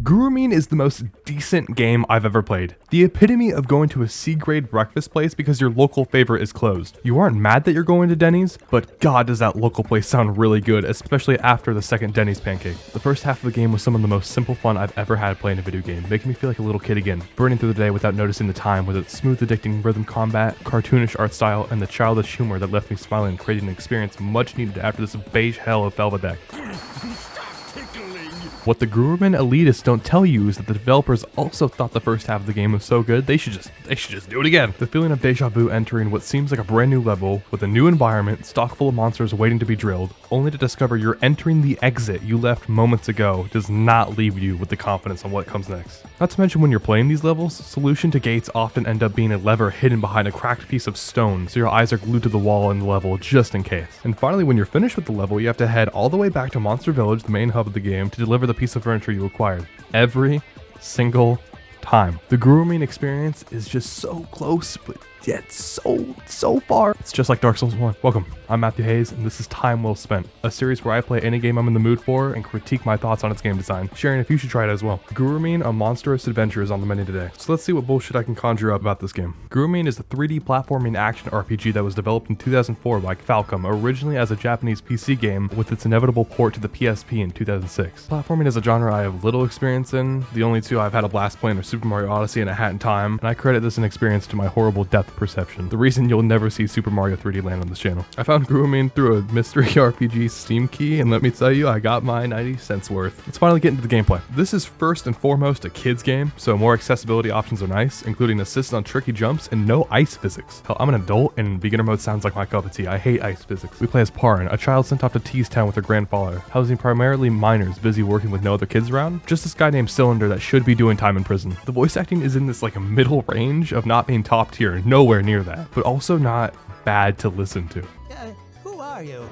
Gurumin is the most decent game I've ever played. The epitome of going to a C-grade breakfast place because your local favorite is closed. You aren't mad that you're going to Denny's, but god does that local place sound really good, especially after the second Denny's pancake. The first half of the game was some of the most simple fun I've ever had playing a video game, making me feel like a little kid again, burning through the day without noticing the time with its smooth addicting rhythm combat, cartoonish art style, and the childish humor that left me smiling, creating an experience much needed after this beige hell of Belvedere. What the Gurumin elitists don't tell you is that the developers also thought the first half of the game was so good, they should just do it again. The feeling of deja vu entering what seems like a brand new level with a new environment, stock full of monsters waiting to be drilled, only to discover you're entering the exit you left moments ago does not leave you with the confidence on what comes next. Not to mention when you're playing these levels, solution to gates often end up being a lever hidden behind a cracked piece of stone, so your eyes are glued to the wall in the level just in case. And finally, when you're finished with the level, you have to head all the way back to Monster Village, the main hub of the game, to deliver the piece of furniture you acquired. Every single time. The Gurumin experience is just so close, but yet so far. It's just like Dark Souls 1. Welcome, I'm Matthew Hayes, and this is Time Well Spent, a series where I play any game I'm in the mood for and critique my thoughts on its game design, sharing if you should try it as well. Gurumin, a monstrous adventure, is on the menu today, so let's see what bullshit I can conjure up about this game. Gurumin is a 3D platforming action RPG that was developed in 2004 by Falcom, originally as a Japanese PC game with its inevitable port to the PSP in 2006. Platforming is a genre I have little experience in. The only two I've had a blast playing are Super Mario Odyssey and A Hat in Time, and I credit this an experience to my horrible depth perception, the reason you'll never see Super Mario 3D Land on this channel. I found Gurumin through a mystery RPG Steam key, and let me tell you, I got my 90 cents worth. Let's finally get into the gameplay. This is first and foremost a kid's game, so more accessibility options are nice, including assist on tricky jumps and no ice physics. Hell, I'm an adult, and beginner mode sounds like my cup of tea. I hate ice physics. We play as Parin, a child sent off to Tease Town with her grandfather, housing primarily minors busy working with no other kids around. Just this guy named Cylinder that should be doing time in prison. The voice acting is in this like a middle range of not being top tier, nowhere near that, but also not bad to listen to. Who are you?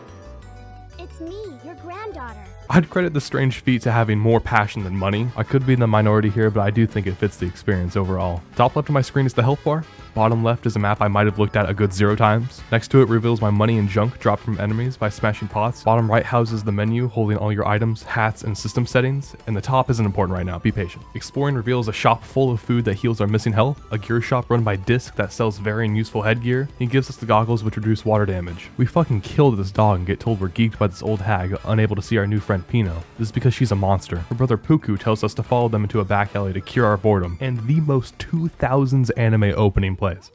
It's me, your granddaughter. I'd credit the strange feat to having more passion than money. I could be in the minority here, but I do think it fits the experience overall. Top left of my screen is the health bar. Bottom left is a map I might have looked at a good 0 times. Next to it reveals my money and junk dropped from enemies by smashing pots. Bottom right houses the menu holding all your items, hats, and system settings. And the top isn't important right now, be patient. Exploring reveals a shop full of food that heals our missing health, a gear shop run by Disc that sells varying useful headgear. He gives us the goggles which reduce water damage. We fucking killed this dog and get told we're geeked by this old hag, unable to see our new friend Pino. This is because she's a monster. Her brother Puku tells us to follow them into a back alley to cure our boredom, and the most 2000s anime opening plays.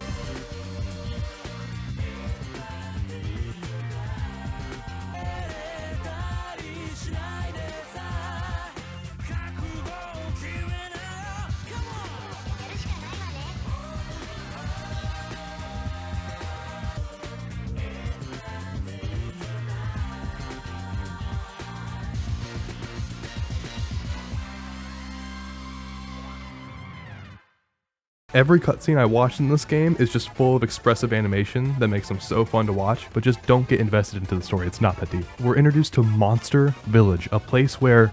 Every cutscene I watched in this game is just full of expressive animation that makes them so fun to watch, but just don't get invested into the story, it's not that deep. We're introduced to Monster Village, a place where,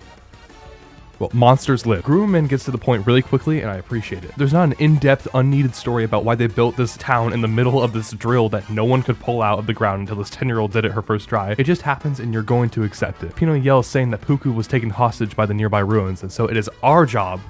well, monsters live. Gurumin gets to the point really quickly, and I appreciate it. There's not an in-depth, unneeded story about why they built this town in the middle of this drill that no one could pull out of the ground until this 10-year-old did it her first try. It just happens and you're going to accept it. Pino yells saying that Puku was taken hostage by the nearby ruins, and so it is our job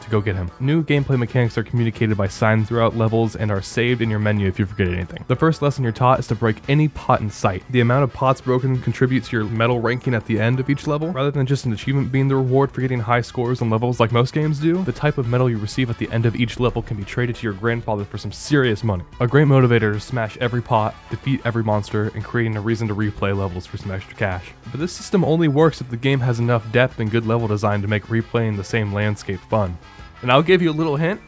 to go get him. New gameplay mechanics are communicated by signs throughout levels and are saved in your menu if you forget anything. The first lesson you're taught is to break any pot in sight. The amount of pots broken contributes to your medal ranking at the end of each level, rather than just an achievement being the reward for getting high scores on levels like most games do. The type of medal you receive at the end of each level can be traded to your grandfather for some serious money. A great motivator to smash every pot, defeat every monster, and creating a reason to replay levels for some extra cash. But this system only works if the game has enough depth and good level design to make replaying the same landscape fun. And I'll give you a little hint,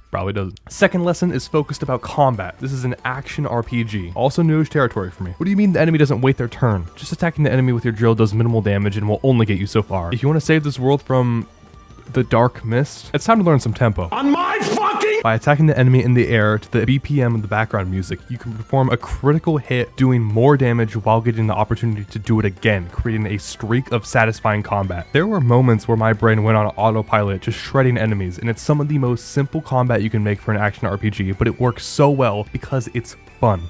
probably doesn't. Second lesson is focused about combat. This is an action RPG, also newish territory for me. What do you mean the enemy doesn't wait their turn? Just attacking the enemy with your drill does minimal damage and will only get you so far. If you want to save this world from the dark mist, it's time to learn some tempo. On my fucking! By attacking the enemy in the air to the BPM of the background music, you can perform a critical hit, doing more damage while getting the opportunity to do it again, creating a streak of satisfying combat. There were moments where my brain went on autopilot just shredding enemies, and it's some of the most simple combat you can make for an action RPG, but it works so well because it's fun.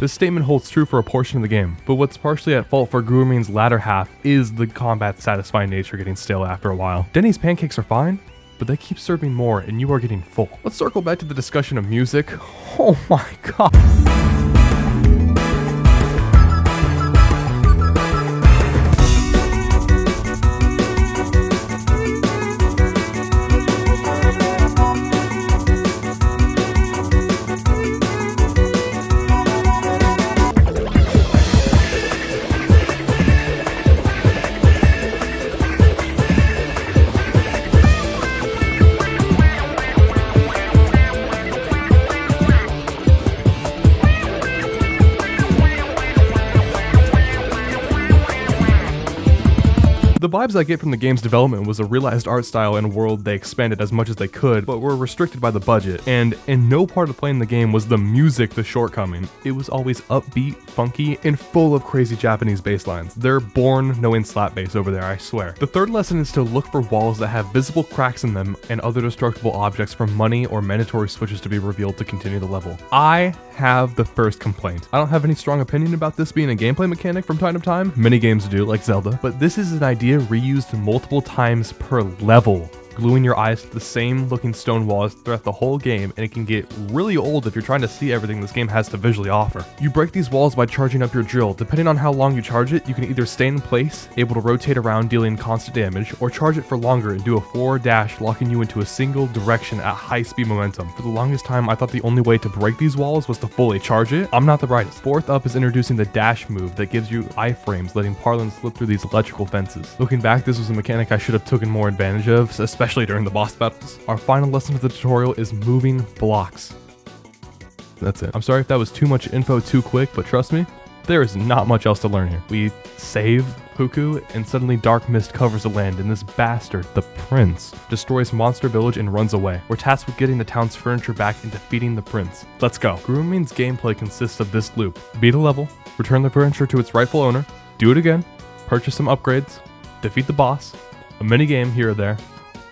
This statement holds true for a portion of the game, but what's partially at fault for Gurumin's latter half is the combat's satisfying nature getting stale after a while. Denny's pancakes are fine, but they keep serving more and you are getting full. Let's circle back to the discussion of music. Oh my god. The vibes I get from the game's development was a realized art style and world they expanded as much as they could, but were restricted by the budget, and in no part of playing the game was the music the shortcoming. It was always upbeat, funky, and full of crazy Japanese bass lines. They're born knowing slap bass over there, I swear. The third lesson is to look for walls that have visible cracks in them and other destructible objects for money or mandatory switches to be revealed to continue the level. I have the first complaint. I don't have any strong opinion about this being a gameplay mechanic from time to time. Many games do, like Zelda, but this is an idea reused multiple times per level. Gluing your eyes to the same looking stone walls throughout the whole game, and it can get really old if you're trying to see everything this game has to visually offer. You break these walls by charging up your drill. Depending on how long you charge it, you can either stay in place, able to rotate around dealing constant damage, or charge it for longer and do a forward dash, locking you into a single direction at high speed momentum. For the longest time, I thought the only way to break these walls was to fully charge it. I'm not the brightest. Fourth up is introducing the dash move that gives you iframes, letting parlance slip through these electrical fences. Looking back, this was a mechanic I should have taken more advantage of, especially during the boss battles. Our final lesson of the tutorial is moving blocks. That's it. I'm sorry if that was too much info too quick, but trust me, there is not much else to learn here. We save Huku, and suddenly dark mist covers the land, and this bastard, the prince, destroys Monster Village and runs away. We're tasked with getting the town's furniture back and defeating the prince. Let's go. Gurumin's gameplay consists of this loop. Beat a level, return the furniture to its rightful owner, do it again, purchase some upgrades, defeat the boss, a mini game here or there.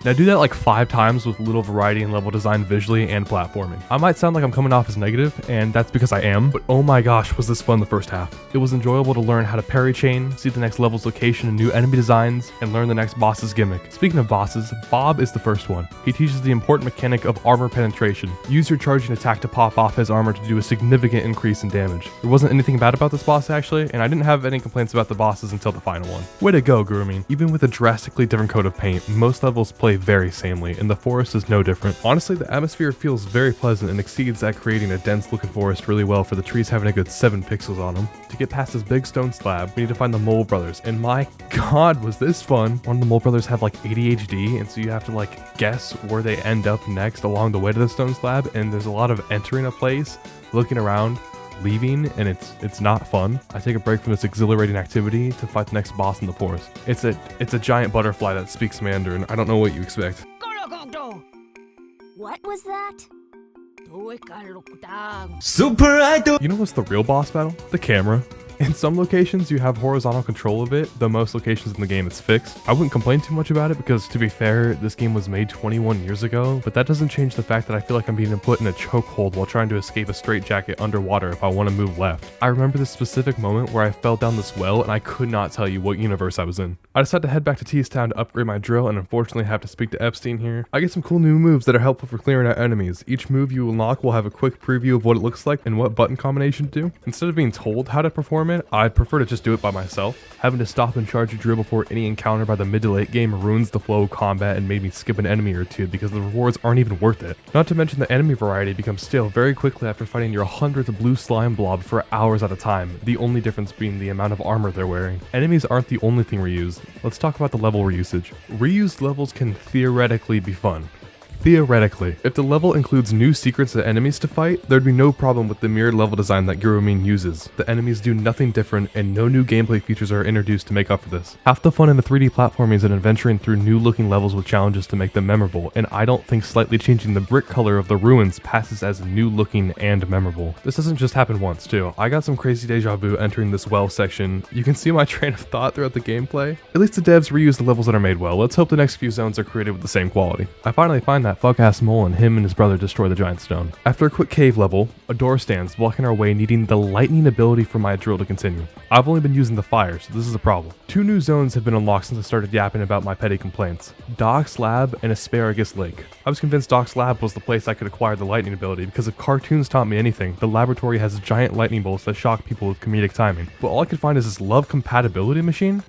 Now do that like 5 times with little variety in level design visually and platforming. I might sound like I'm coming off as negative, and that's because I am, but oh my gosh was this fun the first half. It was enjoyable to learn how to parry chain, see the next level's location and new enemy designs, and learn the next boss's gimmick. Speaking of bosses, Bob is the first one. He teaches the important mechanic of armor penetration. Use your charging attack to pop off his armor to do a significant increase in damage. There wasn't anything bad about this boss actually, and I didn't have any complaints about the bosses until the final one. Way to go, Gurumin. Even with a drastically different coat of paint, most levels play very samely, and the forest is no different. Honestly, the atmosphere feels very pleasant and exceeds at creating a dense looking forest really well for the trees having a good 7 pixels on them. To get past this big stone slab, we need to find the Mole Brothers, and my god was this fun. One of the Mole Brothers have like ADHD, and so you have to like guess where they end up next along the way to the stone slab, and there's a lot of entering a place, looking around, leaving, and it's not fun. I take a break from this exhilarating activity to fight the next boss in the forest. It's a giant butterfly that speaks Mandarin. I don't know what you expect. What was that? You know what's the real boss battle? The camera. In some locations, you have horizontal control of it, though most locations in the game it's fixed. I wouldn't complain too much about it because, to be fair, this game was made 21 years ago, but that doesn't change the fact that I feel like I'm being put in a chokehold while trying to escape a straitjacket underwater if I want to move left. I remember this specific moment where I fell down this well and I could not tell you what universe I was in. I decided to head back to T-Town to upgrade my drill and unfortunately have to speak to Epstein here. I get some cool new moves that are helpful for clearing out enemies. Each move you unlock will have a quick preview of what it looks like and what button combination to do. Instead of being told how to perform it, I'd prefer to just do it by myself. Having to stop and charge a drill before any encounter by the mid to late game ruins the flow of combat and made me skip an enemy or two because the rewards aren't even worth it. Not to mention the enemy variety becomes stale very quickly after fighting your 100th blue slime blob for hours at a time, the only difference being the amount of armor they're wearing. Enemies aren't the only thing reused. Let's talk about the level reusage. Reused levels can theoretically be fun. Theoretically, if the level includes new secrets and enemies to fight, there'd be no problem with the mirrored level design that Gurumin uses. The enemies do nothing different and no new gameplay features are introduced to make up for this. Half the fun in the 3D platforming is in adventuring through new looking levels with challenges to make them memorable, and I don't think slightly changing the brick color of the ruins passes as new looking and memorable. This doesn't just happen once too. I got some crazy deja vu entering this well section. You can see my train of thought throughout the gameplay. At least the devs reuse the levels that are made well. Let's hope the next few zones are created with the same quality. I finally find that that fuck-ass mole and him and his brother destroy the giant stone. After a quick cave level, a door stands blocking our way, needing the lightning ability for my drill to continue. I've only been using the fire, so this is a problem. 2 new zones have been unlocked since I started yapping about my petty complaints. Doc's Lab and Asparagus Lake. I was convinced Doc's Lab was the place I could acquire the lightning ability, because if cartoons taught me anything, the laboratory has giant lightning bolts that shock people with comedic timing. But all I could find is this love compatibility machine?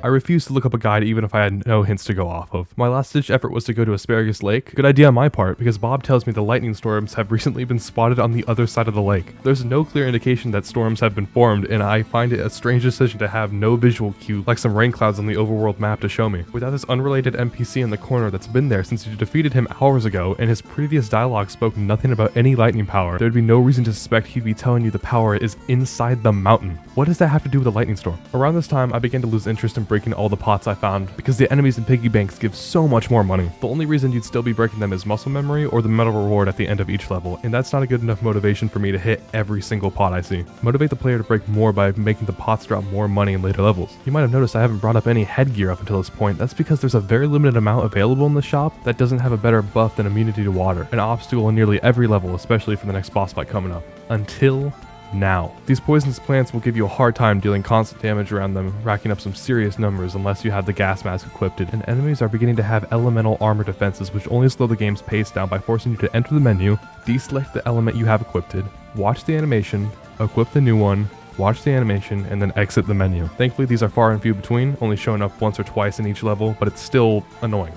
I refused to look up a guide even if I had no hints to go off of. My last ditch effort was to go to Asparagus Lake. Good idea on my part, because Bob tells me the lightning storms have recently been spotted on the other side of the lake. There's no clear indication that storms have been formed, and I find it a strange decision to have no visual cue like some rain clouds on the overworld map to show me. Without this unrelated NPC in the corner that's been there since you defeated him hours ago, and his previous dialogue spoke nothing about any lightning power, there'd be no reason to suspect he'd be telling you the power is inside the mountain. What does that have to do with a lightning storm? Around this time, I began to lose interest in breaking all the pots I found because the enemies in piggy banks give so much more money. The only reason you'd still be breaking them is muscle memory or the medal reward at the end of each level, and that's not a good enough motivation for me to hit every single pot I see. Motivate the player to break more by making the pots drop more money in later levels. You might have noticed I haven't brought up any headgear up until this point. That's because there's a very limited amount available in the shop that doesn't have a better buff than immunity to water, an obstacle in nearly every level, especially for the next boss fight coming up. Until now. These poisonous plants will give you a hard time dealing constant damage around them, racking up some serious numbers unless you have the gas mask equipped, and enemies are beginning to have elemental armor defenses which only slow the game's pace down by forcing you to enter the menu, deselect the element you have equipped, watch the animation, equip the new one, watch the animation, and then exit the menu. Thankfully these are far and few between, only showing up once or twice in each level, but it's still annoying.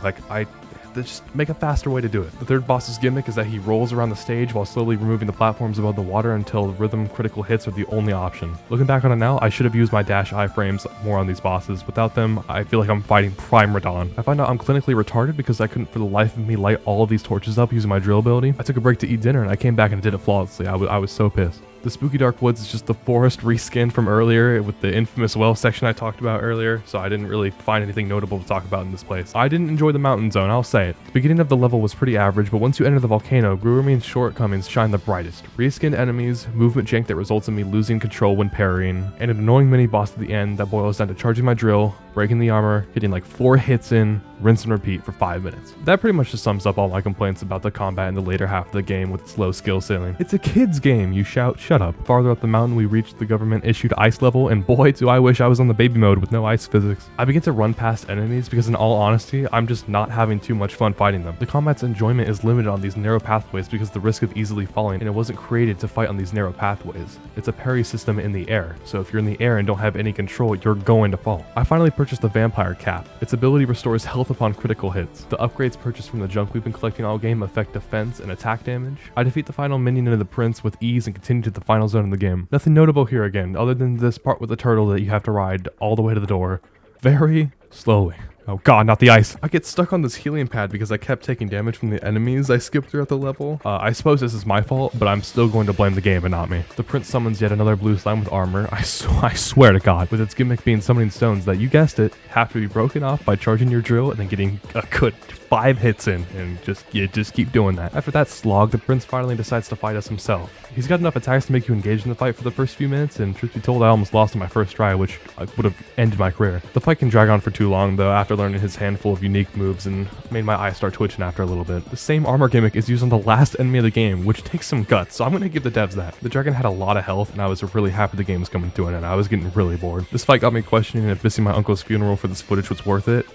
Just make a faster way to do it. The third boss's gimmick is that he rolls around the stage while slowly removing the platforms above the water until rhythm critical hits are the only option. Looking back on it now, I should have used my dash iframes more on these bosses. Without them, I feel like I'm fighting Prime Radon. I find out I'm clinically retarded because I couldn't for the life of me light all of these torches up using my drill ability. I took a break to eat dinner and I came back and did it flawlessly. I was so pissed. The Spooky Dark Woods is just the forest reskinned from earlier with the infamous well section I talked about earlier, so I didn't really find anything notable to talk about in this place. I didn't enjoy the mountain zone, I'll say it. The beginning of the level was pretty average, but once you enter the volcano, Gurumin's shortcomings shine the brightest. Reskinned enemies, movement jank that results in me losing control when parrying, and an annoying mini-boss at the end that boils down to charging my drill, breaking the armor, hitting like 4 hits in, rinse and repeat for 5 minutes. That pretty much just sums up all my complaints about the combat in the later half of the game with its low skill ceiling. It's a kid's game, you shout, shut up. Farther up the mountain we reached the government issued ice level, and boy do I wish I was on the baby mode with no ice physics. I begin to run past enemies because in all honesty, I'm just not having too much fun fighting them. The combat's enjoyment is limited on these narrow pathways because the risk of easily falling, and it wasn't created to fight on these narrow pathways. It's a parry system in the air, so if you're in the air and don't have any control, you're going to fall. I finally purchased the Vampire Cap. Its ability restores health upon critical hits. The upgrades purchased from the junk we've been collecting all game affect defense and attack damage. I defeat the final minion of the prince with ease and continue to the final zone of the game. Nothing notable here again, other than this part with the turtle that you have to ride all the way to the door very slowly. Oh god, not the ice. I get stuck on this healing pad because I kept taking damage from the enemies I skipped throughout the level. I suppose this is my fault, but I'm still going to blame the game and not me. The prince summons yet another blue slime with armor. I swear to god, with its gimmick being summoning stones that, you guessed it, have to be broken off by charging your drill and then getting a good 5 hits in, and you just keep doing that. After that slog, the prince finally decides to fight us himself. He's got enough attacks to make you engage in the fight for the first few minutes, and truth be told, I almost lost in my first try, which would have ended my career. The fight can drag on for too long, though, after learning his handful of unique moves, and made my eyes start twitching after a little bit. The same armor gimmick is used on the last enemy of the game, which takes some guts, so I'm gonna give the devs that. The dragon had a lot of health, and I was really happy the game was coming to an end. I was getting really bored. This fight got me questioning if missing my uncle's funeral for this footage was worth it.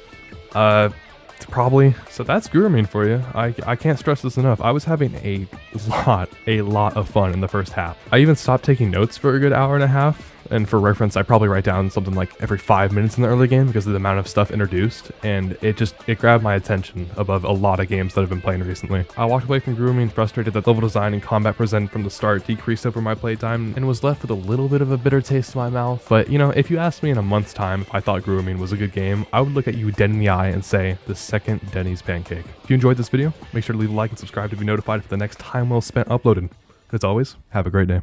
Probably. So that's Gurumin for you. I can't stress this enough. I was having a lot of fun in the first half. I even stopped taking notes for a good hour and a half. And for reference, I probably write down something like every 5 minutes in the early game because of the amount of stuff introduced, and it grabbed my attention above a lot of games that I've been playing recently. I walked away from Gurumin frustrated that level design and combat presented from the start decreased over my playtime, and was left with a little bit of a bitter taste in my mouth. But you know, if you asked me in a month's time if I thought Gurumin was a good game, I would look at you dead in the eye and say, the second Denny's pancake. If you enjoyed this video, make sure to leave a like and subscribe to be notified for the next time well spent uploaded. As always, have a great day.